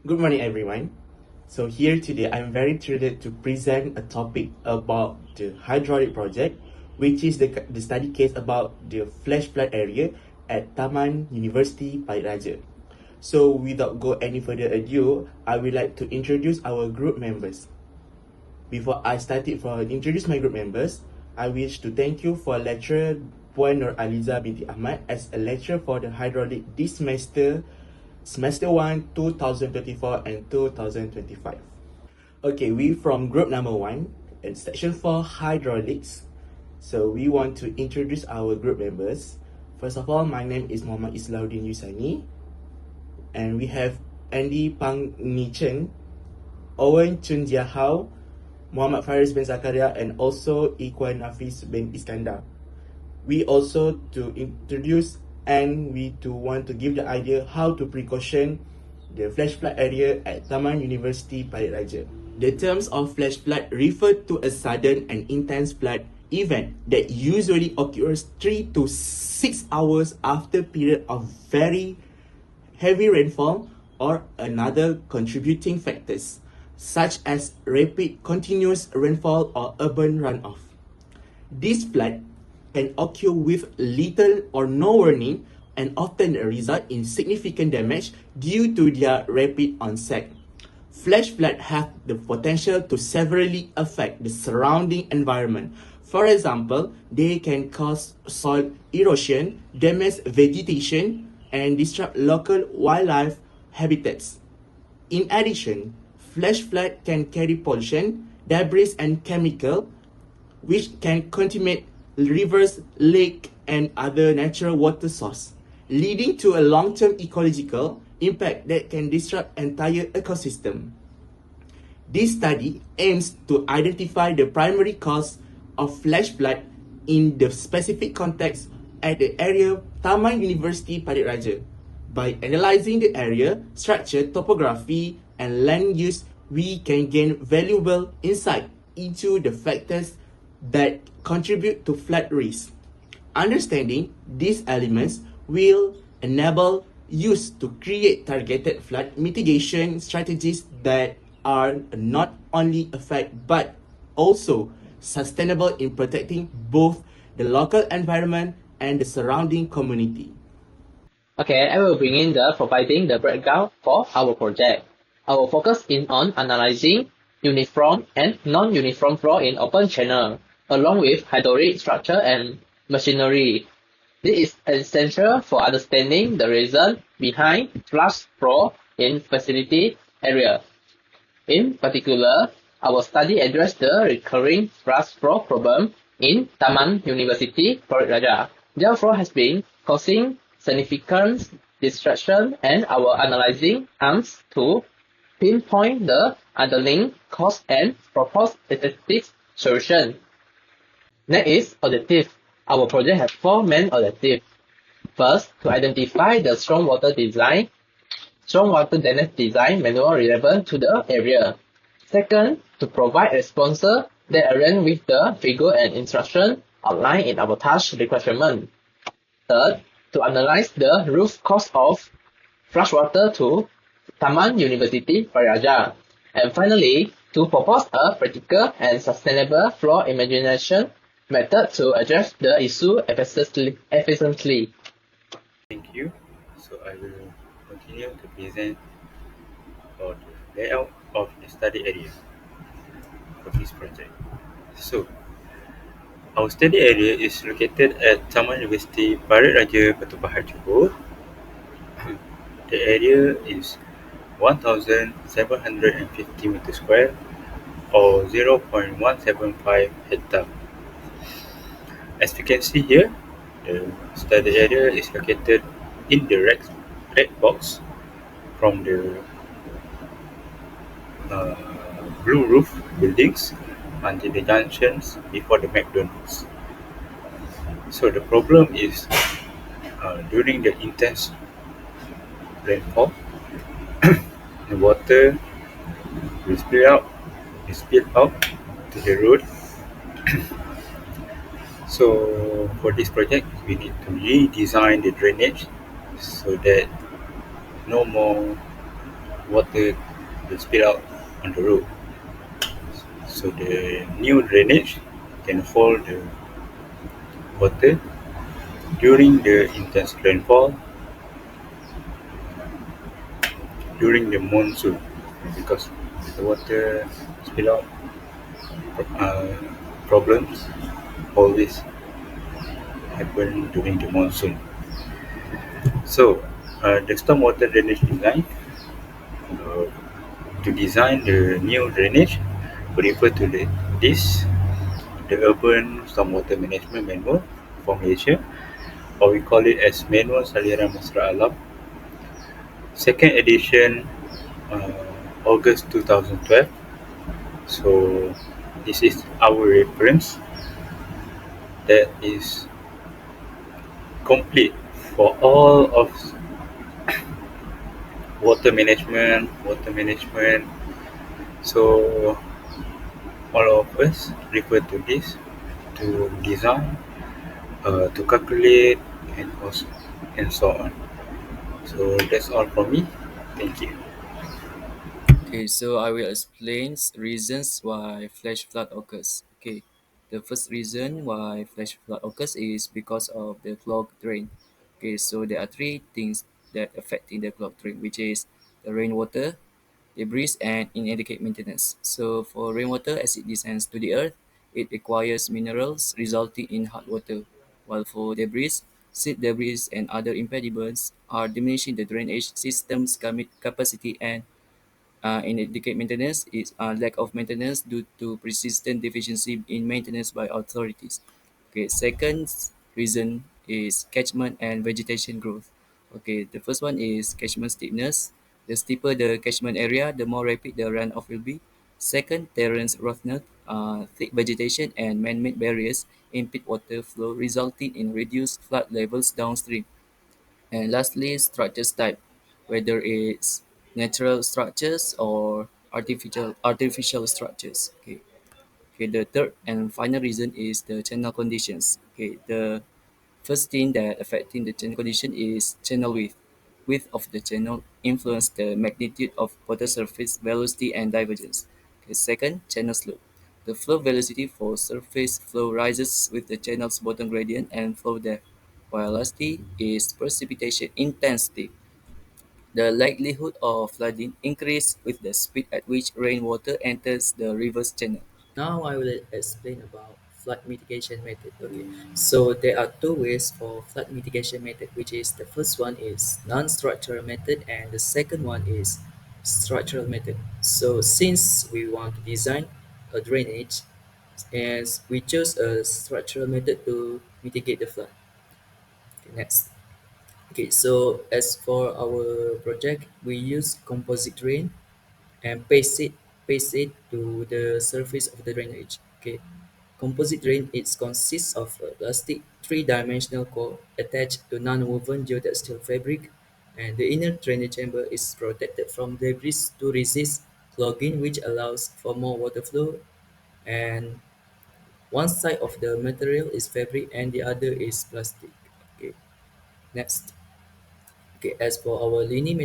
Good morning, everyone. So here today, I'm very thrilled to present a topic about the hydraulic project, which is the study case about the flash flood area at Taman University Pahit Raja. So without go any further ado, I would like to introduce our group members. Before I introduce my group members, I wish to thank you for lecturer Puan Nur Aliza binti Ahmad as a lecturer for the hydraulic this semester 1, 2024 and 2025. Okay, we from group number 1 in section 4 hydraulics. So we want to introduce our group members. First of all, my name is Muhammad Islahuddin Yusani, and we have Andy Pang Ni Chen, Owen Chun Jia Hao, Muhammad Faris bin Zakaria, and also Ikhwan Nafis bin Iskandar. We also to introduce and we to want to give the idea how to precaution the flash flood area at Taman University Pahit Raja. The terms of flash flood refer to a sudden and intense flood event that usually occurs 3 to 6 hours after period of very heavy rainfall or another contributing factors such as rapid continuous rainfall or urban runoff. This flood can occur with little or no warning and often result in significant damage due to their rapid onset. Flash floods have the potential to severely affect the surrounding environment. For example, they can cause soil erosion, damage vegetation, and disrupt local wildlife habitats. In addition, flash flood can carry pollution, debris, and chemical, which can contaminate rivers, lake, and other natural water source, leading to a long-term ecological impact that can disrupt entire ecosystem. This study aims to identify the primary cause of flash flood in the specific context at the area Taman University Pahit Raja. By analyzing the area, structure, topography, and land use, we can gain valuable insight into the factors that contribute to flood risk. Understanding these elements will enable use to create targeted flood mitigation strategies that are not only effective but also sustainable in protecting both the local environment and the surrounding community. Okay, I will begin providing the breakdown for our project. I will focus in on analyzing uniform and non-uniform flow in open channel, along with hydraulic structure and machinery. This is essential for understanding the reason behind flash flow in facility area. In particular, our study addressed the recurring flash flow problem in Taman University Pahit Raja. Their flow has been causing significant distraction, and our analyzing aims to pinpoint the underlying cause and propose effective solution. Next is objective. Our project has 4 main objectives. First, to identify the stormwater drainage design manual relevant to the area. Second, to provide responses that align with the figure and instruction outlined in our task requirement. Third, to analyze the root cause of freshwater to Taman University Pahit Raja. And finally, to propose a practical and sustainable flow imagination method to address the issue efficiently. Thank you. So I will continue to present about the layout of the study area for this project. So our study area is located at Taman University Pahit Raja, Batu Pahat, Johor. The area is 1,750 meters square or 0.175 hectare. As we can see here, the study area is located in the red box from the blue roof buildings until the junctions before the McDonald's. So the problem is during the intense rainfall, the water will spill out to the road. So for this project, we need to redesign the drainage so that no more water will spill out on the road. So the new drainage can hold the water during the intense rainfall during the monsoon, because the water spill out uh, problems always happen during the monsoon. So the stormwater drainage design, uh, to design the new drainage, we refer to the Urban Stormwater Management Manual for Malaysia, or we call it as Manual Saliran Mesra Alam, second edition, uh, August 2012. So this is our reference that is complete for all of water management. So all of us refer to this to design, to calculate, and also and so on. So that's all from me. Thank you. Okay, so I will explain reasons why flash flood occurs. Okay, the first reason why flash flood occurs is because of the clogged drain. Okay, so there are three things that affecting the clogged drain, which is the rainwater, debris, and inadequate maintenance. So for rainwater, as it descends to the earth, it requires minerals resulting in hard water, while for debris, seed debris and other impediments are diminishing the drainage system's capacity and inadequate maintenance is lack of maintenance due to persistent deficiency in maintenance by authorities. Okay, second reason is catchment and vegetation growth. Okay, the first one is catchment steepness. The steeper the catchment area, the more rapid the runoff will be. Second, terrace roughness, thick vegetation and man-made barriers impede water flow, resulting in reduced flood levels downstream. And lastly, structures type, whether it's natural structures or artificial structures. Okay. Okay. The third and final reason is the channel conditions. Okay. The first thing that affecting the channel condition is channel width. Width of the channel influence the magnitude of water surface velocity and divergence. Okay. Second, channel slope. The flow velocity for surface flow rises with the channel's bottom gradient and flow depth, while lastly is precipitation intensity. The likelihood of flooding increase with the speed at which rainwater enters the river's channel. Now I will explain about flood mitigation method. Okay, so there are two ways for flood mitigation method, which is the first one is non-structural method and the second one is structural method. So since we want to design a drainage, as we chose a structural method to mitigate the flood. Okay, next. Okay, so as for our project, we use composite drain and paste it to the surface of the drainage. Okay, composite drain it consists of a plastic three-dimensional core attached to non-woven geotextile fabric, and the inner drainage chamber is protected from debris to resist clogging, which allows for more water flow. And one side of the material is fabric and the other is plastic. Okay, next. Okay, as for our lining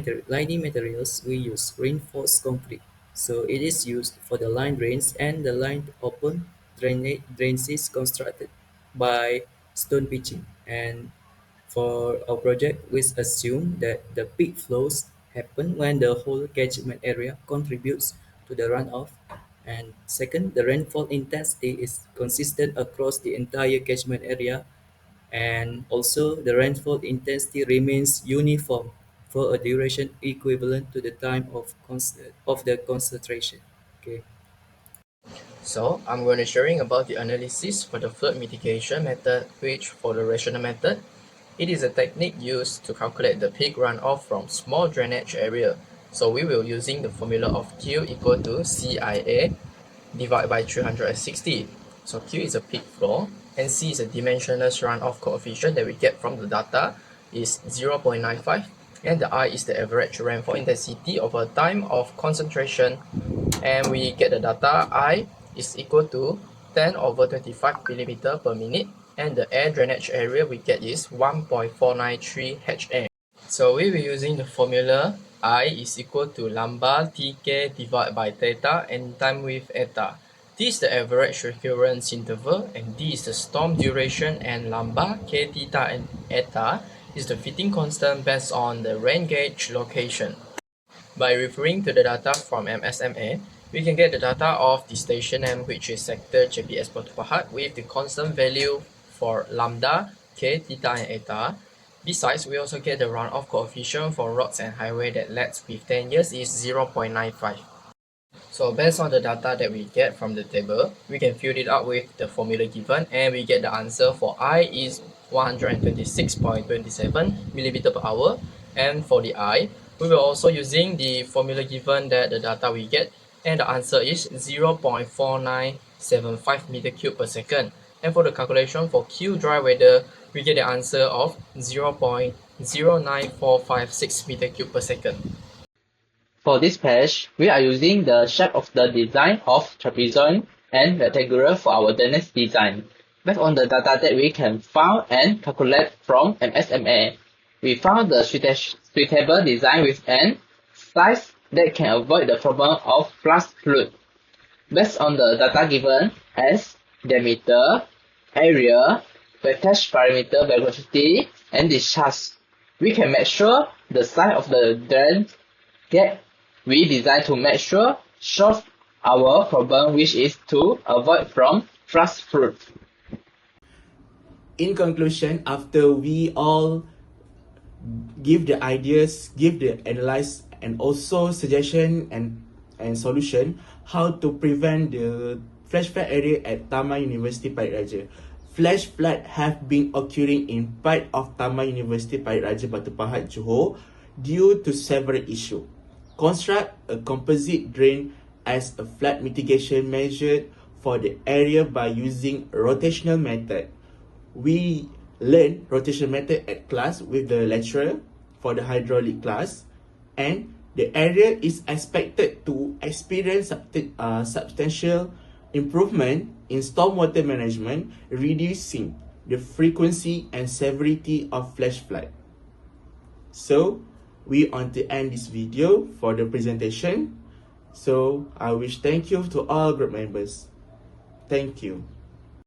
materials, we use reinforced concrete. So it is used for the line drains and the line open drains is constructed by stone pitching. And for our project, we assume that the peak flows happen when the whole catchment area contributes to the runoff. And second, the rainfall intensity is consistent across the entire catchment area, and also the rainfall intensity remains uniform for a duration equivalent to the time of the concentration. Okay. So I'm going to sharing about the analysis for the flood mitigation method, which for the rational method, it is a technique used to calculate the peak runoff from small drainage area. So we will using the formula of Q equal to CIA divided by 360. So Q is a peak flow and C is a dimensionless runoff coefficient that we get from the data is 0.95, and the I is the average rainfall intensity over time of concentration, and we get the data I is equal to 10 over 25 millimeter per minute, and the air drainage area we get is 1.493 HM. So we will using the formula I is equal to lambda Tk divided by theta and time with eta. This is the average recurrence interval, and this is the storm duration, and lambda, k, theta, and eta is the fitting constant based on the rain gauge location. By referring to the data from MSMA, we can get the data of the station M, which is sector JPS Batu Pahat, with the constant value for lambda, k, theta, and eta. Besides, we also get the runoff coefficient for roads and highway that lasts with 10 years is 0.95. So based on the data that we get from the table, we can fill it out with the formula given, and we get the answer for I is 126.27 millimeter per hour, and for the I, we were also using the formula given that the data we get, and the answer is 0.4975 meter cube per second. And for the calculation for Q dry weather, we get the answer of 0.09456 meter cube per second. For this page, we are using the shape of the design of trapezoid and rectangular for our DNS design. Based on the data that we can find and calculate from MSMA, we found the suitable design with an size that can avoid the problem of flash flood. Based on the data given as diameter, area, voltage parameter, velocity, and discharge, we can make sure the size of the drain that we design to make sure solve our problem, which is to avoid from flash flood. In conclusion, after we all give the ideas, give the analyze, and also suggestion and solution how to prevent the flash flood area at Taman University Parit Raja. Flash flood have been occurring in part of Taman University Parit Raja Batu Pahat, Johor due to several issues. Construct a composite drain as a flood mitigation measure for the area by using rotational method. We learn rotational method at class with the lecturer for the hydraulic class, and the area is expected to experience substantial improvement in stormwater management, reducing the frequency and severity of flash flood. So, we want to end this video for the presentation. So, I wish thank you to all group members. Thank you.